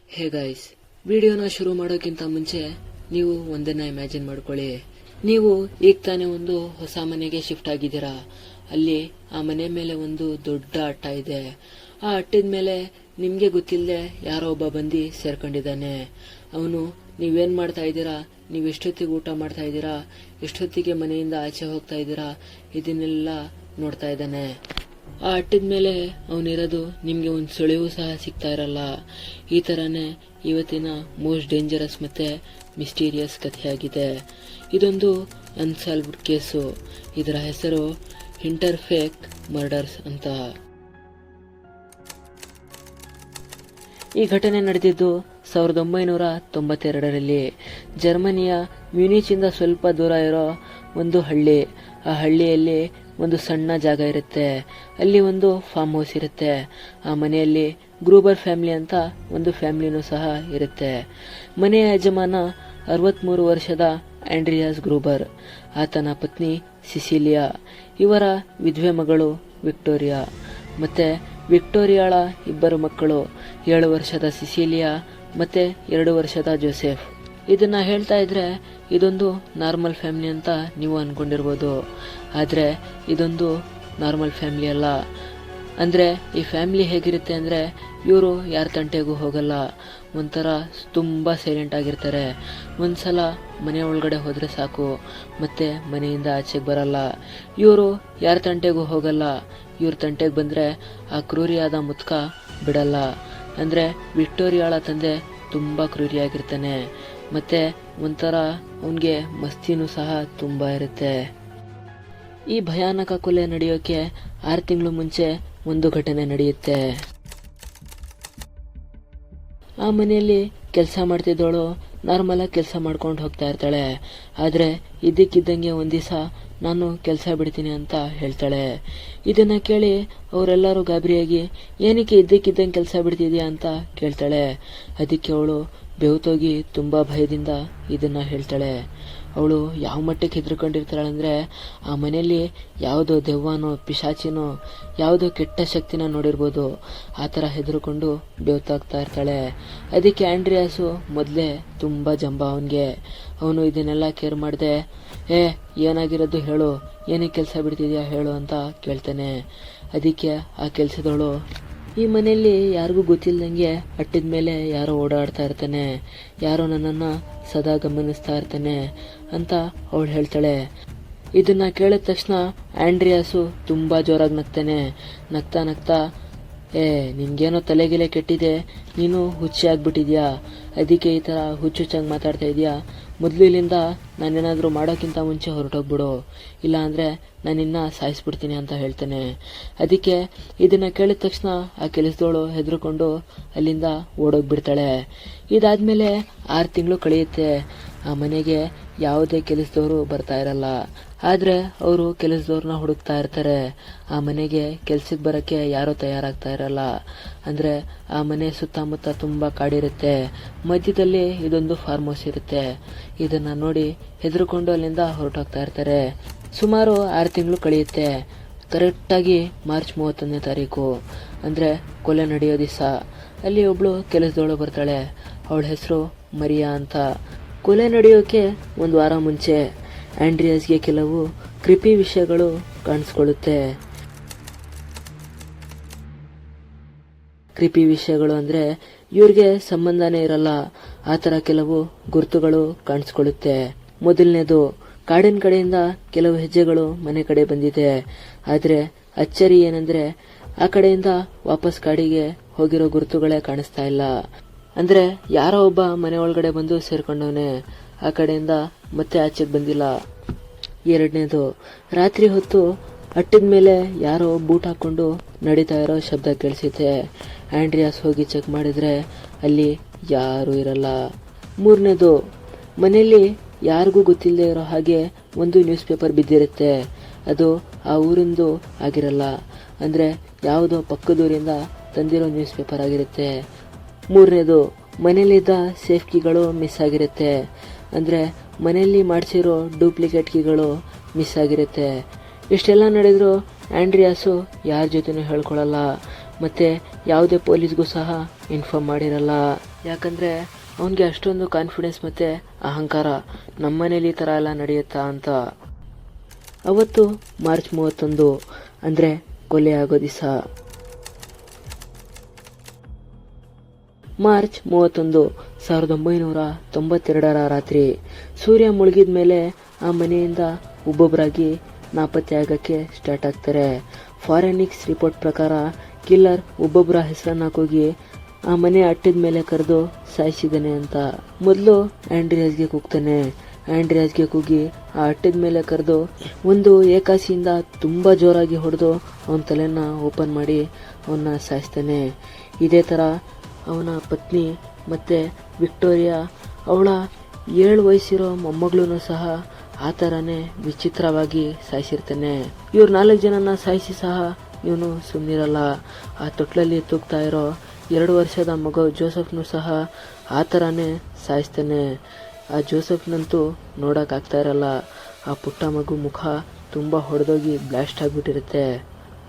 Hey guys, ವಿಡಿಯೋನ ಶುರು ಮಾಡೋಕ್ಕಿಂತ ಮುಂಚೆ ನೀವು ಒಂದನ್ನ ಇಮ್ಯಾಜಿನ್ ಮಾಡ್ಕೊಳ್ಳಿ. ನೀವು ಈಗ ತಾನೇ ಒಂದು ಹೊಸ ಮನೆಗೆ ಶಿಫ್ಟ್ ಆಗಿದ್ದೀರಾ. ಅಲ್ಲಿ ಆ ಮನೆ ಮೇಲೆ ಒಂದು ದೊಡ್ಡ ಅಟ್ಟ ಇದೆ. ಆ ಅಟ್ಟದ ಮೇಲೆ ನಿಮ್ಗೆ ಗೊತ್ತಿಲ್ಲದೆ ಯಾರೋ ಒಬ್ಬ ಬಂದು ಸೇರ್ಕೊಂಡಿದ್ದಾನೆ. ಅವನು ನೀವೇನ್ ಮಾಡ್ತಾ ಇದ್ದೀರಾ, ನೀವು ಎಷ್ಟೊತ್ತಿಗೆ ಊಟ ಮಾಡ್ತಾ ಇದ್ದೀರಾ, ಎಷ್ಟೊತ್ತಿಗೆ ಮನೆಯಿಂದ ಆಚೆ ಹೋಗ್ತಾ ಇದ್ದೀರಾ, ಇದನ್ನೆಲ್ಲ ನೋಡ್ತಾ ಇದ್ದಾನೆ. ಆ ಅಟ್ಟದ ಮೇಲೆ ಅವನಿರೋದು ನಿಮ್ಗೆ ಒಂದು ಸುಳಿವು ಸಹ ಸಿಗ್ತಾ ಇರಲ್ಲ. ಈ ತರನೇ ಇವತ್ತಿನ ಮೋಸ್ಟ್ ಡೇಂಜರಸ್ ಮತ್ತೆ ಮಿಸ್ಟೀರಿಯಸ್ ಕಥೆಯಾಗಿದೆ. ಇದೊಂದು ಅನ್ಸಾಲ್ವ್ಡ್ ಕೇಸು. ಇದರ ಹೆಸರು ಇಂಟರ್ಫೇಕ್ ಮರ್ಡರ್ಸ್ ಅಂತ. ಈ ಘಟನೆ ನಡೆದಿದ್ದು 1992ರಲ್ಲಿ ಜರ್ಮನಿಯ ಮ್ಯೂನಿಚಿಂದ ಸ್ವಲ್ಪ ದೂರ ಇರೋ ಒಂದು ಹಳ್ಳಿ. ಆ ಹಳ್ಳಿಯಲ್ಲಿ ಒಂದು ಸಣ್ಣ ಜಾಗ ಇರುತ್ತೆ. ಅಲ್ಲಿ ಒಂದು ಫಾರ್ಮ್ ಹೌಸ್ ಇರುತ್ತೆ. ಆ ಮನೆಯಲ್ಲಿ ಗ್ರೂಬರ್ ಫ್ಯಾಮಿಲಿ ಅಂತ ಒಂದು ಫ್ಯಾಮಿಲಿನೂ ಸಹ ಇರುತ್ತೆ. ಮನೆಯ ಯಜಮಾನ 63 ವರ್ಷದ ಆಂಡ್ರಿಯಾಸ್ ಗ್ರೂಬರ್. ಆತನ ಪತ್ನಿ ಸಿಸಿಲಿಯಾ. ಇವರ ವಿಧವೆ ಮಗಳು ವಿಕ್ಟೋರಿಯಾ. ಮತ್ತೆ ವಿಕ್ಟೋರಿಯಾಳ 2 ಮಕ್ಕಳು, 7 ವರ್ಷದ ಸಿಸಿಲಿಯಾ ಮತ್ತೆ 2 ವರ್ಷದ ಜೋಸೆಫ್. ಇದನ್ನ ಹೇಳ್ತಾ ಇದ್ರೆ ಇದೊಂದು ನಾರ್ಮಲ್ ಫ್ಯಾಮಿಲಿ ಅಂತ ನೀವು ಅನ್ಕೊಂಡಿರ್ಬೋದು. ಆದ್ರೆ ಇದೊಂದು ನಾರ್ಮಲ್ ಫ್ಯಾಮಿಲಿ ಅಲ್ಲ. ಅಂದ್ರೆ ಈ ಫ್ಯಾಮಿಲಿ ಹೇಗಿರುತ್ತೆ ಅಂದ್ರೆ, ಇವರು ಯಾರ ತಂಟೆಗೂ ಹೋಗಲ್ಲ. ಒಂಥರ ತುಂಬಾ ಸೈಲೆಂಟ್ ಆಗಿರ್ತಾರೆ. ಒಂದ್ಸಲ ಮನೆ ಒಳಗಡೆ ಹೋದ್ರೆ ಸಾಕು, ಮತ್ತೆ ಮನೆಯಿಂದ ಆಚೆಗೆ ಬರಲ್ಲ. ಇವರು ಯಾರ ತಂಟೆಗೂ ಹೋಗಲ್ಲ. ಇವ್ರ ತಂಟೆಗೆ ಬಂದ್ರೆ ಆ ಕ್ರೂರಿಯಾದ ಮುತ್ಕ ಬಿಡಲ್ಲ. ಅಂದ್ರೆ ವಿಕ್ಟೋರಿಯಾಳ ತಂದೆ ತುಂಬಾ ಕ್ರೂರಿಯಾಗಿರ್ತಾನೆ. ಮತ್ತೆ ಒಂಥರ ಅವನ್ಗೆ ಮಸ್ತಿನೂ ಸಹ ತುಂಬಾ ಇರುತ್ತೆ. ಈ ಭಯಾನಕ ಕೊಲೆ ನಡೆಯೋಕೆ 6 ತಿಂಗಳು ಮುಂಚೆ ಒಂದು ಘಟನೆ ನಡೆಯುತ್ತೆ. ಆ ಮನೆಯಲ್ಲಿ ಕೆಲಸ ಮಾಡ್ತಿದ್ದವಳು ನಾರ್ಮಲ್ ಆಗಿ ಕೆಲಸ ಮಾಡ್ಕೊಂಡು ಹೋಗ್ತಾ ಇರ್ತಾಳೆ. ಆದ್ರೆ ಇದ್ದಕ್ಕಿದ್ದಂಗೆ ಒಂದ್ ದಿವಸ ನಾನು ಕೆಲಸ ಬಿಡ್ತೀನಿ ಅಂತ ಹೇಳ್ತಾಳೆ. ಇದನ್ನ ಕೇಳಿ ಅವರೆಲ್ಲರೂ ಗಾಬರಿಯಾಗಿ ಏನಕ್ಕೆ ಇದ್ದಕ್ಕಿದ್ದಂಗೆ ಕೆಲಸ ಬಿಡ್ತಿದ್ಯಾ ಅಂತ ಕೇಳ್ತಾಳೆ. ಅದಕ್ಕೆ ಅವಳು ಬೆವ್ತೋಗಿ ತುಂಬಾ ಭಯದಿಂದ ಇದನ್ನ ಹೇಳ್ತಾಳೆ. ಅವಳು ಯಾವ ಮಟ್ಟಕ್ಕೆ ಹೆದರ್ಕೊಂಡಿರ್ತಾಳಂದ್ರೆ, ಆ ಮನೆಯಲ್ಲಿ ಯಾವುದೋ ದೆವ್ವನೋ ಪಿಶಾಚಿನೋ ಯಾವುದೋ ಕೆಟ್ಟ ಶಕ್ತಿನ ನೋಡಿರ್ಬೋದು. ಆ ಥರ ಹೆದರ್ಕೊಂಡು ಬೆವ್ತಾಗ್ತಾ ಇರ್ತಾಳೆ. ಅದಕ್ಕೆ ಆಂಡ್ರಿಯಾಸು ಮೊದಲೇ ತುಂಬಾ ಜಂಬ ಅವನಿಗೆ. ಅವನು ಇದನ್ನೆಲ್ಲ ಕೇರ್ ಮಾಡ್ದೆ, ಏನಾಗಿರೋದು ಹೇಳು, ಏನಕ್ಕೆ ಕೆಲಸ ಬಿಡ್ತಿದ್ಯಾ ಹೇಳು ಅಂತ ಕೇಳ್ತಾನೆ. ಅದಕ್ಕೆ ಆ ಕೆಲಸದವಳು, ಈ ಮನೆಯಲ್ಲಿ ಯಾರಿಗೂ ಗೊತ್ತಿಲ್ಲದಂಗೆ ಅಟ್ಟಿದ ಮೇಲೆ ಯಾರೋ ಓಡಾಡ್ತಾ ಇರ್ತಾನೆ, ಯಾರೋ ನನ್ನನ್ನ ಸದಾ ಗಮನಿಸ್ತಾ ಇರ್ತಾನೆ ಅಂತ ಅವಳು ಹೇಳ್ತಾಳೆ. ಇದನ್ನ ಕೇಳಿದ ತಕ್ಷಣ ಆಂಡ್ರಿಯಾಸು ತುಂಬಾ ಜೋರಾಗಿ ನಗ್ತಾನೆ. ನಗ್ತಾ ನಗ್ತಾ, ನಿನ್ಗೇನೋ ತಲೆಗಿಲೆ ಕೆಟ್ಟಿದೆ, ನೀನು ಹುಚ್ಚಿ ಆಗ್ಬಿಟ್ಟಿದ್ಯಾ, ಅದಕ್ಕೆ ಈ ತರ ಹುಚ್ಚುಚ್ಚಾಗಿ ಮಾತಾಡ್ತಾ ಇದೀಯಾ. ಮೊದಲು ಇಲ್ಲಿಂದ ನಾನೇನಾದ್ರೂ ಮಾಡೋಕ್ಕಿಂತ ಮುಂಚೆ ಹೊರಟೋಗ್ಬಿಡು, ಇಲ್ಲ ಅಂದ್ರೆ ನಾನಿನ್ನ ಸಾಯಿಸ್ಬಿಡ್ತೀನಿ ಅಂತ ಹೇಳ್ತಾನೆ. ಅದಕ್ಕೆ ಇದನ್ನ ಕೇಳಿದ ತಕ್ಷಣ ಆ ಕೆಲಸದವಳು ಹೆದರ್ಕೊಂಡು ಅಲ್ಲಿಂದ ಓಡೋಗ್ಬಿಡ್ತಾಳೆ. ಇದಾದ್ಮೇಲೆ 6 ತಿಂಗಳು ಕಳೆಯುತ್ತೆ. ಆ ಮನೆಗೆ ಯಾವುದೇ ಕೆಲಸದವರು ಬರ್ತಾ ಇರಲ್ಲ. ಆದ್ರೆ ಅವರು ಕೆಲಸದವ್ರನ್ನ ಹುಡುಕ್ತಾ ಇರ್ತಾರೆ. ಆ ಮನೆಗೆ ಕೆಲ್ಸಕ್ಕೆ ಬರಕ್ಕೆ ಯಾರೋ ತಯಾರಾಗ್ತಾ ಇರಲ್ಲ. ಅಂದ್ರೆ ಆ ಮನೆ ಸುತ್ತಮುತ್ತ ತುಂಬಾ ಕಾಡಿರುತ್ತೆ. ಮಧ್ಯದಲ್ಲಿ ಇದೊಂದು ಫಾರ್ಮ್ ಹೌಸ್ ಇರುತ್ತೆ. ಇದನ್ನ ನೋಡಿ ಹೆದರ್ಕೊಂಡು ಅಲ್ಲಿಂದ ಹೊರಟೋಗ್ತಾ ಇರ್ತಾರೆ. ಸುಮಾರು 6 ತಿಂಗಳು ಕಳೆಯುತ್ತೆ. ಕರೆಕ್ಟಾಗಿ ಮಾರ್ಚ್ 31ನೇ ತಾರೀಕು ಅಂದ್ರೆ ಕೊಲೆ ನಡೆಯೋ ದಿವಸ ಅಲ್ಲಿ ಒಬ್ಳು ಕೆಲಸದವಳು ಬರ್ತಾಳೆ. ಅವಳ ಹೆಸರು ಮರಿಯಾ ಅಂತ. ಕೊಲೆ ನಡೆಯೋಕೆ 1 ವಾರ ಮುಂಚೆ ಆಂಡ್ರಿಯಾಸ್ಗೆ ಕೆಲವು ಕ್ರಿಪಿ ವಿಷಯಗಳು ಕಾಣಿಸ್ಕೊಳ್ಳುತ್ತೆ. ಕ್ರಿಪಿ ವಿಷಯಗಳು ಅಂದ್ರೆ ಇವ್ರಿಗೆ ಸಂಬಂಧನೇ ಇರಲ್ಲ, ಆತರ ಕೆಲವು ಗುರುತುಗಳು ಕಾಣಿಸ್ಕೊಳ್ಳುತ್ತೆ. ಮೊದಲನೇದು, ಕಾಡಿನ ಕಡೆಯಿಂದ ಕೆಲವು ಹೆಜ್ಜೆಗಳು ಮನೆ ಕಡೆ ಬಂದಿದೆ. ಆದ್ರೆ ಅಚ್ಚರಿ ಏನಂದ್ರೆ ಆ ಕಡೆಯಿಂದ ವಾಪಸ್ ಕಾಡಿಗೆ ಹೋಗಿರೋ ಗುರುತುಗಳೇ ಕಾಣಿಸ್ತಾ ಇಲ್ಲ. ಅಂದ್ರೆ ಯಾರೋ ಒಬ್ಬ ಮನೆ ಒಳಗಡೆ ಬಂದು ಸೇರ್ಕೊಂಡವನೆ, ಆ ಕಡೆಯಿಂದ ಮತ್ತೆ ಆಚೆಗೆ ಬಂದಿಲ್ಲ. ಎರಡನೇದು, ರಾತ್ರಿ ಹೊತ್ತು ಅಟ್ಟಿದ ಮೇಲೆ ಯಾರೋ ಬೂಟ್ ಹಾಕೊಂಡು ನಡೀತಾ ಇರೋ ಶಬ್ದ ಕೇಳಿಸುತ್ತೆ. ಆಂಡ್ರಿಯಾಸ್ ಹೋಗಿ ಚೆಕ್ ಮಾಡಿದ್ರೆ ಅಲ್ಲಿ ಯಾರು ಇರಲ್ಲ. ಮೂರನೇದು, ಮನೆಯಲ್ಲಿ ಯಾರಿಗೂ ಗೊತ್ತಿಲ್ಲದೆ ಇರೋ ಹಾಗೆ ಒಂದು ನ್ಯೂಸ್ ಪೇಪರ್ ಬಿದ್ದಿರುತ್ತೆ. ಅದು ಆ ಊರಿಂದು ಆಗಿರಲ್ಲ, ಅಂದ್ರೆ ಯಾವುದೋ ಪಕ್ಕದೂರಿಂದ ತಂದಿರೋ ನ್ಯೂಸ್ ಪೇಪರ್ ಆಗಿರುತ್ತೆ. ಮೂರನೇದು, ಮನೆಯಲ್ಲಿದ್ದ ಸೇಫ್ ಕೀಗಳು ಮಿಸ್ ಆಗಿರುತ್ತೆ. ಅಂದ್ರೆ ಮನೆಯಲ್ಲಿ ಮಾಡಿಸಿರೋ ಡೂಪ್ಲಿಕೇಟ್ ಕೀಗಳು ಮಿಸ್ ಆಗಿರುತ್ತೆ. ಇಷ್ಟೆಲ್ಲ ನಡೆದ್ರು ಆಂಡ್ರಿಯಾಸು ಯಾರ ಜೊತೆನೂ ಹೇಳ್ಕೊಳಲ್ಲ. ಮತ್ತೆ ಯಾವುದೇ ಪೊಲೀಸ್ಗೂ ಸಹ ಇನ್ಫಾರ್ಮ್ ಮಾಡಿರಲ್ಲ. ಯಾಕಂದ್ರೆ ಅವನಿಗೆ ಅಷ್ಟೊಂದು ಕಾನ್ಫಿಡೆನ್ಸ್ ಮತ್ತೆ ಅಹಂಕಾರ, ನಮ್ಮನೇಲಿ ಈ ಥರ ಎಲ್ಲ ನಡೆಯುತ್ತಾ ಅಂತ. ಅವತ್ತು ಮಾರ್ಚ್ 31 ಅಂದರೆ ಕೊಲೆ ಆಗೋ ದಿವಸ. ಮಾರ್ಚ್ 31, 1992 ರಾತ್ರಿ ಸೂರ್ಯ ಮುಳುಗಿದ ಮೇಲೆ ಆ ಮನೆಯಿಂದ ಒಬ್ಬೊಬ್ಬರಾಗಿ ನಾಪತ್ತೆ ಆಗಕ್ಕೆ ಸ್ಟಾರ್ಟ್ ಆಗ್ತಾರೆ. ಫಾರೆನ್ಸಿಕ್ಸ್ ರಿಪೋರ್ಟ್ ಪ್ರಕಾರ ಕಿಲ್ಲರ್ ಒಬ್ಬೊಬ್ಬರ ಹೆಸರನ್ನ ಕೂಗಿ ಆ ಮನೆ ಅಟ್ಟಿದ ಮೇಲೆ ಕರೆದು ಸಾಯಿಸಿದ್ದಾನೆ ಅಂತ. ಮೊದಲು ಆಂಡ್ರಿಯಾಸ್ಗೆ ಕೂಗ್ತಾನೆ. ಆಂಡ್ರಿಯಾಸ್ಗೆ ಕೂಗಿ ಆ ಅಟ್ಟಿದ ಮೇಲೆ ಕರೆದು ಒಂದು ಏಕಾಸಿಯಿಂದ ತುಂಬಾ ಜೋರಾಗಿ ಹೊಡೆದು ಅವನ ತಲೆನ ಓಪನ್ ಮಾಡಿ ಅವನ್ನ ಸಾಯಿಸ್ತಾನೆ. ಇದೇ ಥರ ಅವನ ಪತ್ನಿ ಮತ್ತೆ ವಿಕ್ಟೋರಿಯಾ, ಅವಳ 7 ವಯಸ್ಸಿರೋ ಮೊಮ್ಮಗಳೂ ಸಹ ಆ ಥರನೇ ವಿಚಿತ್ರವಾಗಿ ಸಾಯಿಸಿರ್ತಾನೆ. ಇವ್ರು 4 ಜನನ ಸಾಯಿಸಿ ಸಹ ಇವನು ಸುಮ್ಮನಿರಲ್ಲ. ಆ ತೊಟ್ಲಲ್ಲಿ ತೂಗ್ತಾ ಇರೋ 2 ವರ್ಷದ ಮಗು ಜೋಸೆಫ್ನು ಸಹ ಆ ಥರನೇ ಸಾಯಿಸ್ತಾನೆ. ಆ ಜೋಸೆಫ್ನಂತೂ ನೋಡೋಕ್ಕಾಗ್ತಾ ಇರಲ್ಲ. ಆ ಪುಟ್ಟ ಮಗು ಮುಖ ತುಂಬ ಹೊಡೆದೋಗಿ ಬ್ಲಾಸ್ಟ್ ಆಗಿಬಿಟ್ಟಿರುತ್ತೆ.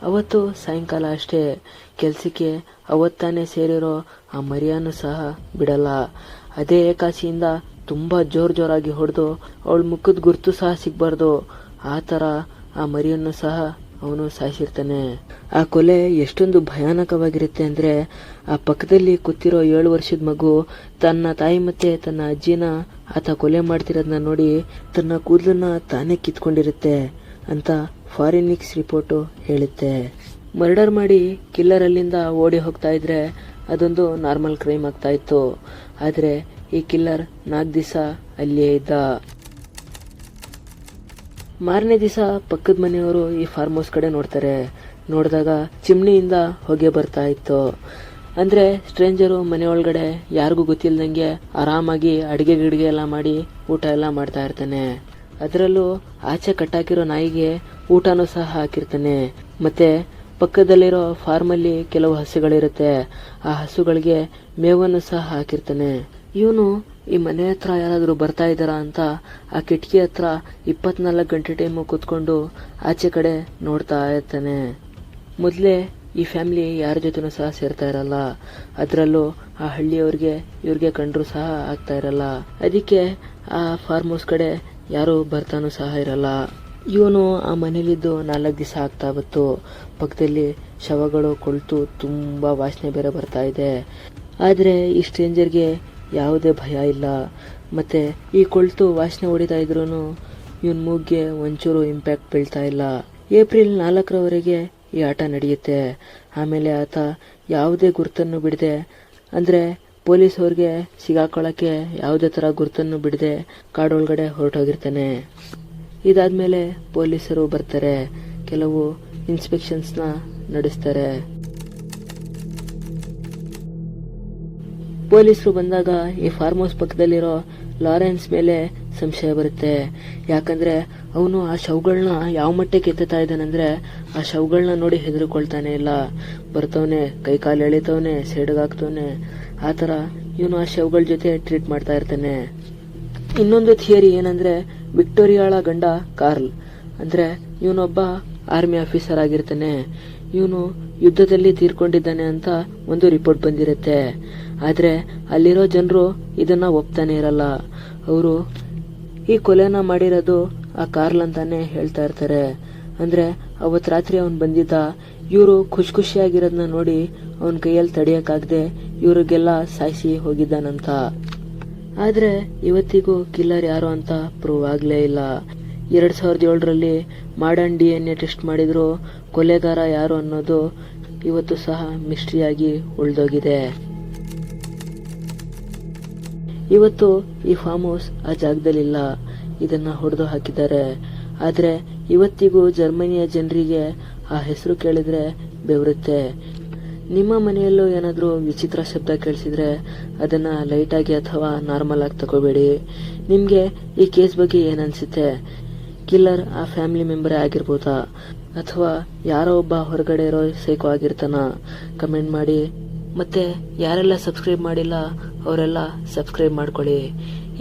ಅವತ್ತು ಸಾಯಂಕಾಲ ಅಷ್ಟೇ ಕೆಲಸಕ್ಕೆ ಅವತ್ತಾನೇ ಸೇರಿರೋ ಆ ಮರಿಯನ್ನು ಸಹ ಬಿಡಲ್ಲ. ಅದೇ ಏಕಾಸಿಯಿಂದ ತುಂಬ ಜೋರಾಗಿ ಹೊಡೆದು ಅವಳ ಮುಖದ ಗುರುತು ಸಹ ಸಿಗಬಾರ್ದು ಆ ಥರ ಆ ಮರಿಯನ್ನು ಸಹ ಅವನು ಸಾಯಿಸಿರ್ತಾನೆ. ಆ ಕೊಲೆ ಎಷ್ಟೊಂದು ಭಯಾನಕವಾಗಿರುತ್ತೆ ಅಂದರೆ, ಆ ಪಕ್ಕದಲ್ಲಿ ಕೂತಿರೋ 7 ವರ್ಷದ ಮಗು ತನ್ನ ತಾಯಿ ಮತ್ತೆ ತನ್ನ ಅಜ್ಜಿನ ಆತ ಕೊಲೆ ಮಾಡ್ತಿರೋದನ್ನ ನೋಡಿ ತನ್ನ ಕೂದಲನ್ನ ತಾನೇ ಕಿತ್ಕೊಂಡಿರುತ್ತೆ ಅಂತ ಫಾರೆನ್ಸಿಕ್ಸ್ ರಿಪೋರ್ಟು ಹೇಳುತ್ತೆ. ಮರ್ಡರ್ ಮಾಡಿ ಕಿಲ್ಲರ್ ಅಲ್ಲಿಂದ ಓಡಿ ಹೋಗ್ತಾ ಇದ್ರೆ ಅದೊಂದು ನಾರ್ಮಲ್ ಕ್ರೈಮ್ ಆಗ್ತಾ ಇತ್ತು. ಆದರೆ ಈ ಕಿಲ್ಲರ್ 4 ದಿವಸ ಅಲ್ಲಿಯೇ ಇದ್ದ. ಮಾರನೇ ದಿವಸ ಪಕ್ಕದ ಮನೆಯವರು ಈ ಫಾರ್ಮ್ ಹೌಸ್ ಕಡೆ ನೋಡ್ತಾರೆ. ನೋಡಿದಾಗ ಚಿಮ್ನಿಯಿಂದ ಹೊಗೆ ಬರ್ತಾ ಇತ್ತು. ಅಂದ್ರೆ ಸ್ಟ್ರೇಂಜರು ಮನೆ ಒಳಗಡೆ ಯಾರಿಗೂ ಗೊತ್ತಿಲ್ದಂಗೆ ಆರಾಮಾಗಿ ಅಡಿಗೆ ಗಿಡಿಗೆ ಎಲ್ಲ ಮಾಡಿ ಊಟ ಎಲ್ಲ ಮಾಡ್ತಾ ಇರ್ತಾನೆ. ಅದರಲ್ಲೂ ಆಚೆ ಕಟ್ಟಾಕಿರೋ ನಾಯಿಗೆ ಊಟನೂ ಸಹ ಹಾಕಿರ್ತಾನೆ. ಮತ್ತೆ ಪಕ್ಕದಲ್ಲಿರೋ ಫಾರ್ಮಲ್ಲಿ ಕೆಲವು ಹಸುಗಳಿರುತ್ತೆ. ಆ ಹಸುಗಳಿಗೆ ಮೇವನ್ನು ಸಹ ಹಾಕಿರ್ತಾನೆ. ಇವನು ಈ ಮನೆ ಹತ್ರ ಯಾರಾದರೂ ಬರ್ತಾ ಇದ್ದಾರಾ ಅಂತ ಆ ಕಿಟಕಿ ಹತ್ರ 24 ಗಂಟೆ ಟೈಮು ಕೂತ್ಕೊಂಡು ಆಚೆ ಕಡೆ ನೋಡ್ತಾ ಇರ್ತಾನೆ. ಮೊದಲೇ ಈ ಫ್ಯಾಮಿಲಿ ಯಾರ ಜೊತೆನೂ ಸಹ ಸೇರ್ತಾ ಇರಲ್ಲ. ಅದರಲ್ಲೂ ಆ ಹಳ್ಳಿಯವ್ರಿಗೆ ಇವ್ರಿಗೆ ಕಂಡ್ರು ಸಹ ಆಗ್ತಾ ಇರಲ್ಲ. ಅದಕ್ಕೆ ಆ ಫಾರ್ಮ್ ಹೌಸ್ ಕಡೆ ಯಾರು ಬರ್ತಾನೂ ಸಹ ಇರಲ್ಲ. ಇವನು ಆ ಮನೇಲಿದ್ದು 4 ದಿವಸ ಆಗ್ತಾ ಬಂತು. ಪಕ್ಕದಲ್ಲಿ ಶವಗಳು ಕೊಳ್ತು ತುಂಬಾ ವಾಸನೆ ಬೇರೆ ಬರ್ತಾ ಇದೆ. ಆದ್ರೆ ಈ ಸ್ಟ್ರೇಂಜರ್ಗೆ ಯಾವುದೇ ಭಯ ಇಲ್ಲ. ಮತ್ತೆ ಈ ಕೊಳ್ತು ವಾಸನೆ ಹೊಡಿತಾ ಇದ್ರು ಇವನ್ ಮೂಗ್ಗೆ ಒಂಚೂರು ಇಂಪ್ಯಾಕ್ಟ್ ಬೀಳ್ತಾ ಇಲ್ಲ. ಏಪ್ರಿಲ್ 4ರವರೆಗೆ ಈ ಆಟ ನಡೆಯುತ್ತೆ. ಆಮೇಲೆ ಆತ ಯಾವುದೇ ಗುರುತನ್ನು ಬಿಡದೆ, ಅಂದ್ರೆ ಪೊಲೀಸ್ ಅವ್ರಿಗೆ ಸಿಗಾಕೊಳ್ಳಕ್ಕೆ ಯಾವುದೇ ತರ ಗುರುತನ್ನು ಬಿಡದೆ ಕಾಡೊಳಗಡೆ ಹೊರಟೋಗಿರ್ತಾನೆ. ಇದಾದ್ಮೇಲೆ ಪೊಲೀಸರು ಬರ್ತಾರೆ. ಕೆಲವು ಇನ್ಸ್ಪೆಕ್ಷನ್ಸ್ ನ ನಡೆಸ್ತಾರೆ. ಪೊಲೀಸರು ಬಂದಾಗ ಈ ಫಾರ್ಮ್ ಹೌಸ್ ಪಕ್ಕದಲ್ಲಿರೋ ಲಾರೆನ್ಸ್ ಮೇಲೆ ಸಂಶಯ ಬರುತ್ತೆ. ಯಾಕಂದ್ರೆ ಅವನು ಆ ಶವಗಳನ್ನ ಯಾವ ಮಟ್ಟಕ್ಕೆ ಎತ್ತುತ್ತಾ ಇದ್ದಾನಂದ್ರೆ ಆ ಶವಗಳನ್ನ ನೋಡಿ ಹೆದರ್ಕೊಳ್ತಾನೆ ಇಲ್ಲ. ಬರ್ತವನೆ, ಕೈ ಕಾಲು ಎಳಿತವನೆ, ಸೈಡ್ಗಾಗ್ತವನೆ. ಆ ಥರ ಇವನು ಆ ಶವಗಳ ಜೊತೆ ಟ್ರೀಟ್ ಮಾಡ್ತಾ ಇರ್ತಾನೆ. ಇನ್ನೊಂದು ಥಿಯರಿ ಏನಂದ್ರೆ, ವಿಕ್ಟೋರಿಯಾಳ ಗಂಡ ಕಾರ್ಲ್ ಅಂದ್ರೆ ಇವನೊಬ್ಬ ಆರ್ಮಿ ಆಫೀಸರ್ ಆಗಿರ್ತಾನೆ. ಇವನು ಯುದ್ಧದಲ್ಲಿ ತೀರ್ಕೊಂಡಿದ್ದಾನೆ ಅಂತ ಒಂದು ರಿಪೋರ್ಟ್ ಬಂದಿರುತ್ತೆ. ಆದ್ರೆ ಅಲ್ಲಿರೋ ಜನರು ಇದನ್ನ ಒಪ್ತಾನೆ ಇರಲ್ಲ. ಅವರು ಈ ಕೊಲೆನ ಮಾಡಿರೋದು ಆ ಕಾರ್ಲ್ ಅಂತಾನೆ ಹೇಳ್ತಾ ಇರ್ತಾರೆ. ಅಂದ್ರೆ ಅವತ್ ರಾತ್ರಿ ಅವನ್ ಬಂದಿದ್ದ. ಇವರು ಖುಷಿಯಾಗಿರೋದನ್ನ ನೋಡಿ ಅವನ್ ಕೈಯಲ್ಲಿ ತಡೆಯಕ್ಕಾಗದೆ ಇವ್ರಿಗೆಲ್ಲ ಸಾಯಿಸಿ ಹೋಗಿದ್ದಾನಂತ. ಆದ್ರೆ ಇವತ್ತಿಗೂ ಕಿಲ್ಲರ್ ಯಾರು ಅಂತ ಪ್ರೂವ್ ಆಗ್ಲೇ ಇಲ್ಲ. 2007ರಲ್ಲಿ ಮಾಡರ್ನ್ DNA ಟೆಸ್ಟ್ ಮಾಡಿದ್ರು ಕೊಲೆಗಾರ ಯಾರು ಅನ್ನೋದು ಇವತ್ತು ಸಹ ಮಿಸ್ಟ್ರಿಯಾಗಿ ಉಳಿದೋಗಿದೆ. ಇವತ್ತು ಈ ಫಾರ್ಮ್ ಹೌಸ್ ಆ ಜಾಗದಲ್ಲಿಲ್ಲ. ಇದನ್ನ ಹೊಡೆದು ಹಾಕಿದ್ದಾರೆ. ಆದ್ರೆ ಇವತ್ತಿಗೂ ಜರ್ಮನಿಯ ಜನರಿಗೆ ಆ ಹೆಸರು ಕೇಳಿದ್ರೆ ಬೆವರುತ್ತೆ. ನಿಮ್ಮ ಮನೆಯಲ್ಲೂ ಏನಾದ್ರೂ ವಿಚಿತ್ರ ಶಬ್ದ ಕೇಳಿಸಿದ್ರೆ ಅದನ್ನ ಲೈಟ್ ಆಗಿ ಅಥವಾ ನಾರ್ಮಲ್ ಆಗಿ ತಗೋಬೇಡಿ. ನಿಮ್ಗೆ ಈ ಕೇಸ್ ಬಗ್ಗೆ ಏನನ್ಸುತ್ತೆ? ಕಿಲ್ಲರ್ ಆ ಫ್ಯಾಮಿಲಿ ಮೆಂಬರೇ ಆಗಿರ್ಬೋದಾ ಅಥವಾ ಯಾರೋ ಒಬ್ಬ ಹೊರಗಡೆ ಇರೋ ಸೈಕೋ ಆಗಿರ್ತಾನ? ಕಮೆಂಟ್ ಮಾಡಿ. ಮತ್ತೆ ಯಾರೆಲ್ಲ ಸಬ್ಸ್ಕ್ರೈಬ್ ಮಾಡಿಲ್ಲ ಅವರೆಲ್ಲ ಸಬ್ಸ್ಕ್ರೈಬ್ ಮಾಡ್ಕೊಳ್ಳಿ.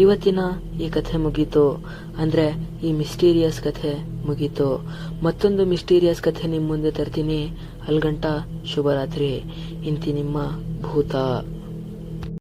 ಇವತ್ತಿನ ಈ ಕಥೆ ಮುಗೀತು. ಅಂದ್ರೆ ಈ ಮಿಸ್ಟೀರಿಯಸ್ ಕಥೆ ಮುಗೀತು. ಮತ್ತೊಂದು ಮಿಸ್ಟೀರಿಯಸ್ ಕಥೆ ನಿಮ್ ಮುಂದೆ ತರ್ತೀನಿ. ಅಲ್ಗಂಟ ಶುಭರಾತ್ರಿ. ಇಂತಿ ನಿಮ್ಮ ಭೂತ.